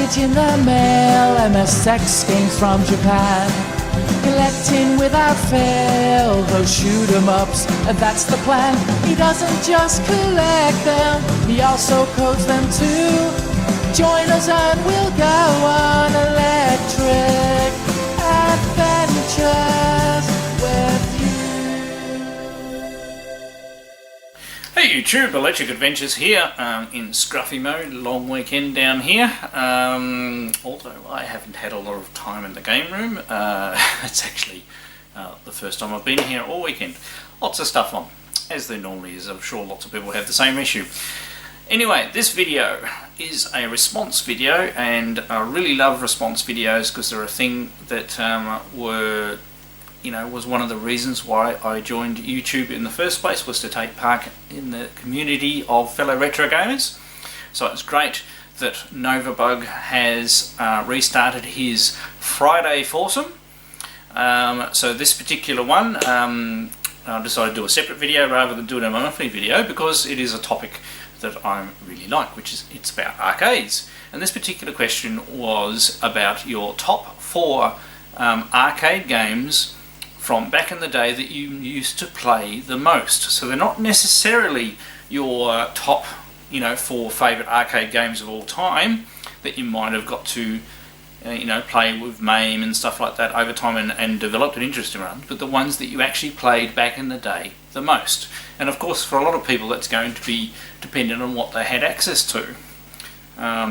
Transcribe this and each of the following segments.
package in the mail, MSX games from Japan. Collecting without fail those shoot 'em ups, that's the plan. He doesn't just collect them, he also codes them too. Join us and we'll go on electric adventures with you. Hey YouTube, Electric Adventures here in scruffy mode, long weekend down here. Although I haven't had a lot of time in the game room, it's actually the first time I've been here all weekend. Lots of stuff on, as there normally is. I'm sure lots of people have the same issue. Anyway, this video is a response video, and I really love response videos because they're a thing that was one of the reasons why I joined YouTube in the first place, was to take part in the community of fellow retro gamers. So it's great that Novabug has restarted his Friday foursome. So this particular one, I decided to do a separate video rather than doing a monthly video because it is a topic that I really like, which is it's about arcades. And this particular question was about your top 4 arcade games from back in the day that you used to play the most. So they're not necessarily your top, 4 favourite arcade games of all time that you might have got to, play with MAME and stuff like that over time and developed an interest around, but the ones that you actually played back in the day the most. And of course, for a lot of people, that's going to be dependent on what they had access to.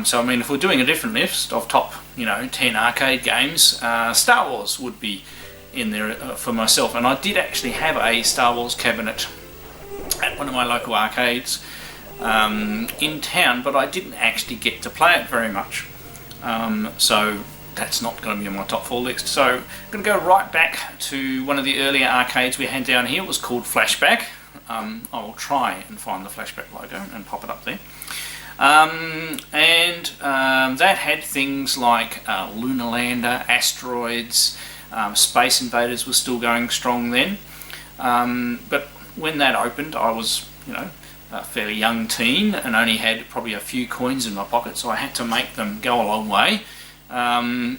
So I mean, if we're doing a different list of top, 10 arcade games, Star Wars would be in there for myself, and I did actually have a Star Wars cabinet at one of my local arcades in town, but I didn't actually get to play it very much, so that's not going to be on my top 4 list. So I'm going to go right back to one of the earlier arcades we had down here. It was called Flashback. I will try and find the Flashback logo and pop it up there. That had things like Lunar Lander, Asteroids. Space Invaders was still going strong then, but when that opened, I was, a fairly young teen and only had probably a few coins in my pocket, so I had to make them go a long way. And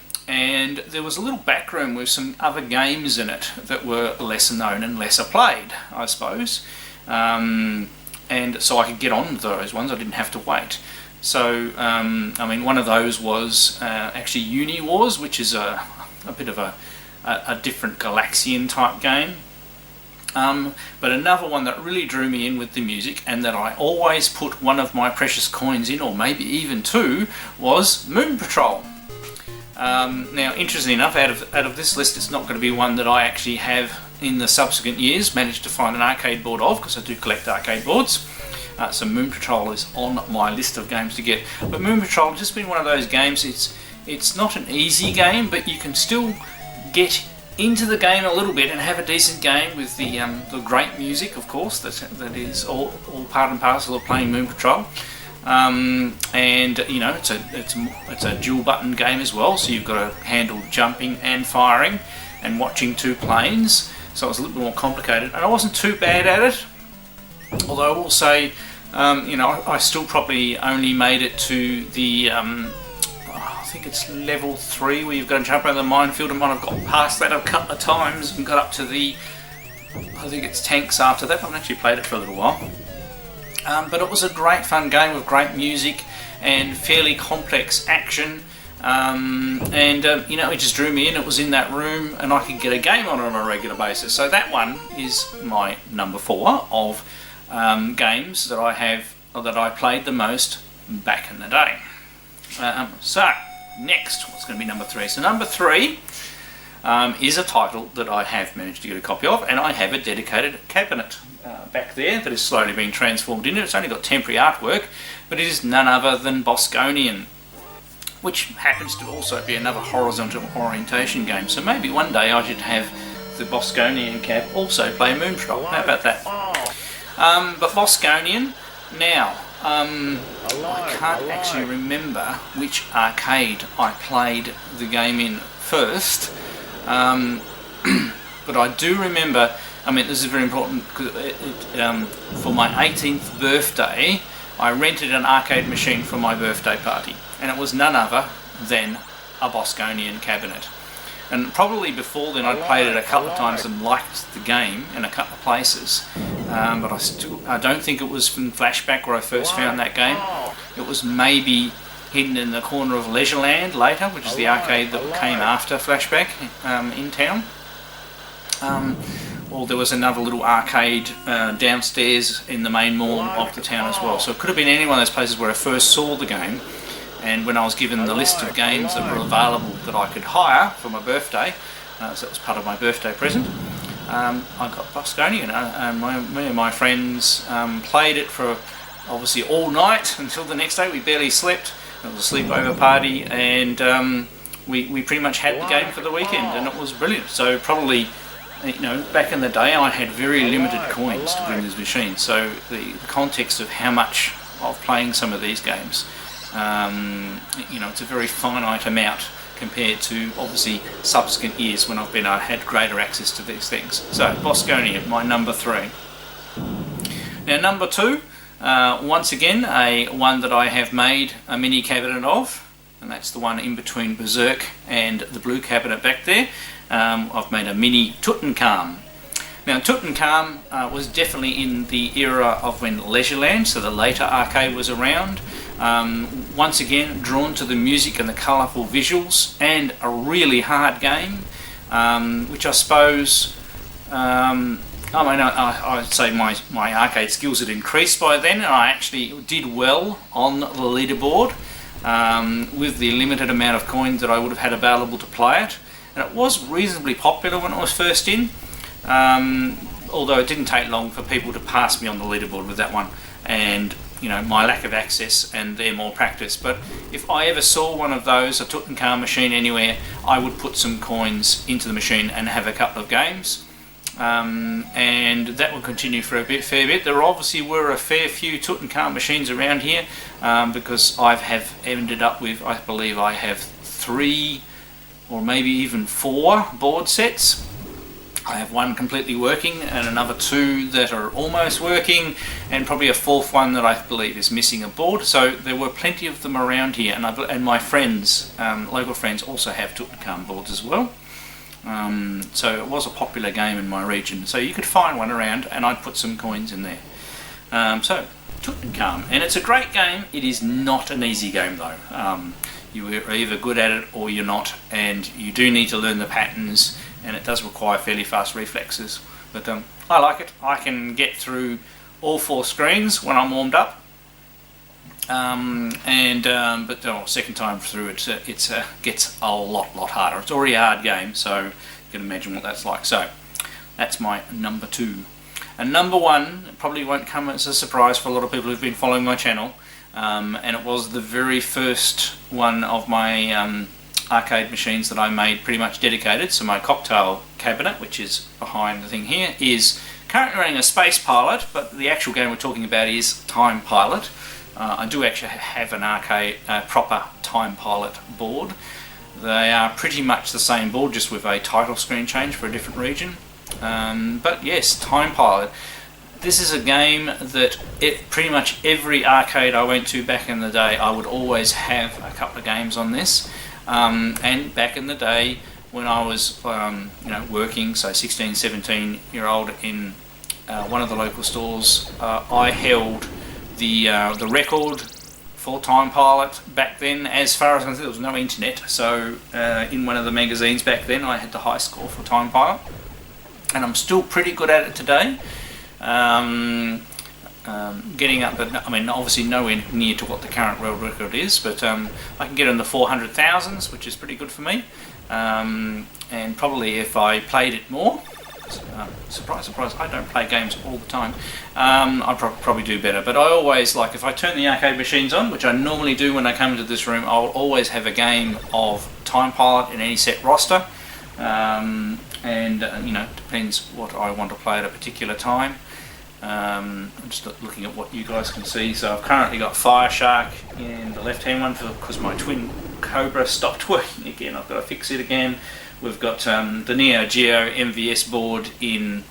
there was a little back room with some other games in it that were lesser known and lesser played, I suppose. And so I could get on those ones, I didn't have to wait. So, one of those was actually Uni Wars, which is a bit of a different Galaxian type game. But another one that really drew me in with the music, and that I always put one of my precious coins in, or maybe even 2, was Moon Patrol. Now, interestingly enough, out of this list, it's not going to be one that I actually have in the subsequent years managed to find an arcade board of, because I do collect arcade boards. So Moon Patrol is on my list of games to get. But Moon Patrol has just been one of those games. It's not an easy game, but you can still get into the game a little bit and have a decent game with the great music, of course, that is all part and parcel of playing Moon Patrol. It's a dual button game as well, so you've got to handle jumping and firing and watching 2 planes, so it's a little bit more complicated, and I wasn't too bad at it, although I will say I still probably only made it to the I think it's level 3 where you've got to jump around the minefield, and I've got past that a couple of times and got up to I think it's tanks after that. I haven't actually played it for a little while. But it was a great fun game with great music and fairly complex action. It just drew me in. It was in that room and I could get a game on a regular basis. So that one is my number 4 of games that I played the most back in the day. So next, what's going to be number 3? So number 3 is a title that I have managed to get a copy of, and I have a dedicated cabinet back there that is slowly being transformed into. It's only got temporary artwork, but it is none other than Bosconian, which happens to also be another horizontal orientation game. So maybe one day I should have the Bosconian cab also play Moon Patrol. How about that? But Bosconian, now, I can't actually remember which arcade I played the game in first, but I do remember, this is very important, because for my 18th birthday I rented an arcade machine for my birthday party, and it was none other than a Bosconian cabinet. And probably before then I'd played it a couple of times and liked the game in a couple of places, but I don't think it was from Flashback where I first found that game. It was maybe hidden in the corner of Leisureland later, which is the arcade that came after Flashback in town. Or there was another little arcade downstairs in the main mall of the town as well. So it could have been any one of those places where I first saw the game. And when I was given the list of games that were available that I could hire for my birthday, so that was part of my birthday present, I got Bosconian. Me and my friends played it for obviously all night until the next day. We barely slept. It was a sleepover party, and we pretty much had the game for the weekend, and it was brilliant. So probably, back in the day I had very limited coins to bring these machines. So the context of how much of playing some of these games, it's a very finite amount compared to obviously subsequent years when I've had greater access to these things. So Bosconian, my number 3. Now number 2, once again one that I have made a mini cabinet of, and that's the one in between Berserk and the blue cabinet back there. I've made a mini Tutankhamun. Now Tutankhamun was definitely in the era of when Leisureland, so the later arcade, was around. Once again, drawn to the music and the colourful visuals, and a really hard game, which I suppose, I'd say my arcade skills had increased by then, and I actually did well on the leaderboard with the limited amount of coins that I would have had available to play it. And it was reasonably popular when it was first in, although it didn't take long for people to pass me on the leaderboard with that one, and my lack of access and their more practice. But if I ever saw one of those, a Tutankhamun machine anywhere, I would put some coins into the machine and have a couple of games, and that will continue for a fair bit. There obviously were a fair few Tutankhamun machines around here, because I have ended up with, I believe I have 3 or maybe even 4 board sets. I have one completely working and another 2 that are almost working, and probably a 4th one that I believe is missing a board. So there were plenty of them around here, and my friends, local friends, also have Tutankhamun boards as well. So it was a popular game in my region. So you could find one around, and I'd put some coins in there. So Tutankhamun, and it's a great game. It is not an easy game though. You are either good at it or you're not, and you do need to learn the patterns, and it does require fairly fast reflexes. But I like it. I can get through all 4 screens when I'm warmed up, but second time through it gets a lot harder. It's already a hard game, so you can imagine what that's like. So that's my number 2. And number 1 probably won't come as a surprise for a lot of people who've been following my channel, and it was the very first one of my arcade machines that I made pretty much dedicated. So my cocktail cabinet, which is behind the thing here, is currently running a Space Pilot, but the actual game we're talking about is Time Pilot. I do actually have an arcade proper Time Pilot board. They are pretty much the same board, just with a title screen change for a different region. But yes, Time Pilot. This is a game that pretty much every arcade I went to back in the day, I would always have a couple of games on this. And back in the day when I was working, so 16, 17 year old in one of the local stores, I held the record for Time Pilot back then. As far as I know, there was no internet, so in one of the magazines back then I had the high score for Time Pilot, and I'm still pretty good at it today. Getting up, but obviously nowhere near to what the current world record is, but I can get in the 400,000s, which is pretty good for me, and probably if I played it more, surprise, I don't play games all the time, I'd probably do better. But I always, like, if I turn the arcade machines on, which I normally do when I come into this room, I'll always have a game of Time Pilot in any set roster, and depends what I want to play at a particular time. I'm just looking at what you guys can see. So I've currently got Fire Shark in the left hand one because my twin Cobra stopped working again. I've got to fix it again. We've got the Neo Geo MVS board in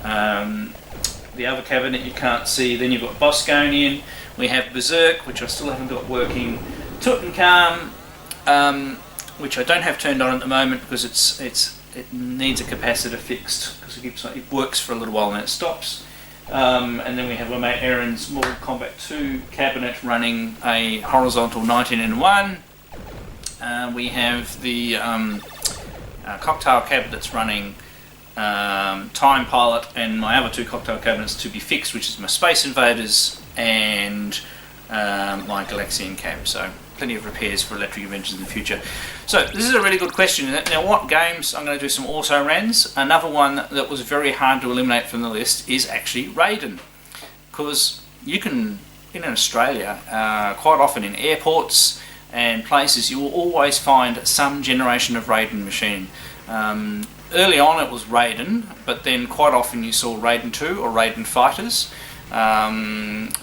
the other cabinet you can't see. Then you've got Bosconian. We have Berserk, which I still haven't got working. Tutankhamun, which I don't have turned on at the moment because it needs a capacitor fixed because it works for a little while and then it stops. And then we have my mate Aaron's Mortal Kombat 2 cabinet running a horizontal 19-in-1. We have the cocktail cabinets running Time Pilot, and my other 2 cocktail cabinets to be fixed, which is my Space Invaders and my Galaxian cab. So plenty of repairs for Electric Adventures in the future. So this is a really good question. Now, what games? I'm going to do some auto rans. Another one that was very hard to eliminate from the list is actually Raiden, because you can, in Australia, quite often in airports and places, you will always find some generation of Raiden machine. Early on it was Raiden, but then quite often you saw Raiden 2 or Raiden Fighters.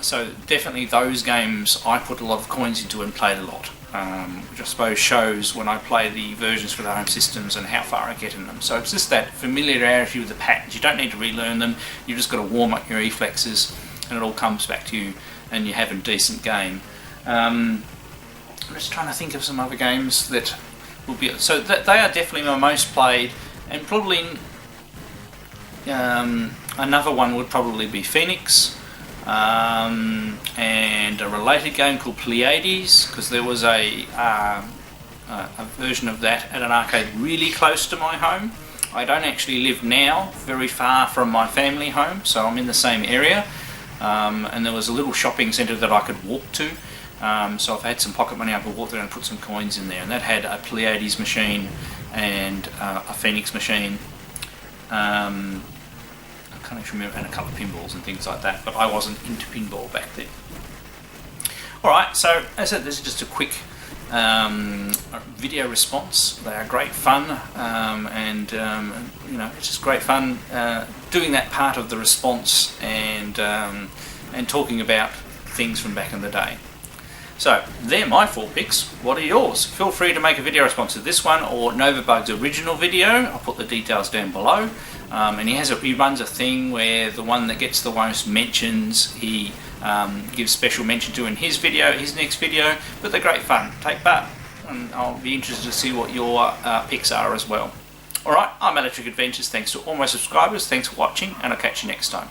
So definitely those games I put a lot of coins into and played a lot, which I suppose shows when I play the versions for the home systems and how far I get in them. So it's just that familiarity with the patterns. You don't need to relearn them, you've just got to warm up your reflexes and it all comes back to you and you have a decent game. I'm just trying to think of some other games that will be... So they are definitely my most played, and probably another one would probably be Phoenix. And a related game called Pleiades, because there was a version of that at an arcade really close to my home. I don't actually live now very far from my family home, so I'm in the same area, and there was a little shopping centre that I could walk to, so if I had some pocket money I could walk there and put some coins in there, and that had a Pleiades machine and a Phoenix machine. I can't actually remember, and a couple of pinballs and things like that, but I wasn't into pinball back then. Alright, so as I said, this is just a quick video response. They are great fun, and it's just great fun doing that part of the response and talking about things from back in the day. So, they're my 4 picks. What are yours? Feel free to make a video response to this one or Novabug's original video. I'll put the details down below. And he runs a thing where the one that gets the most mentions, he gives special mention to in his next video. But they're great fun. Take part, and I'll be interested to see what your picks are as well. Alright, I'm Electric Adventures. Thanks to all my subscribers. Thanks for watching, and I'll catch you next time.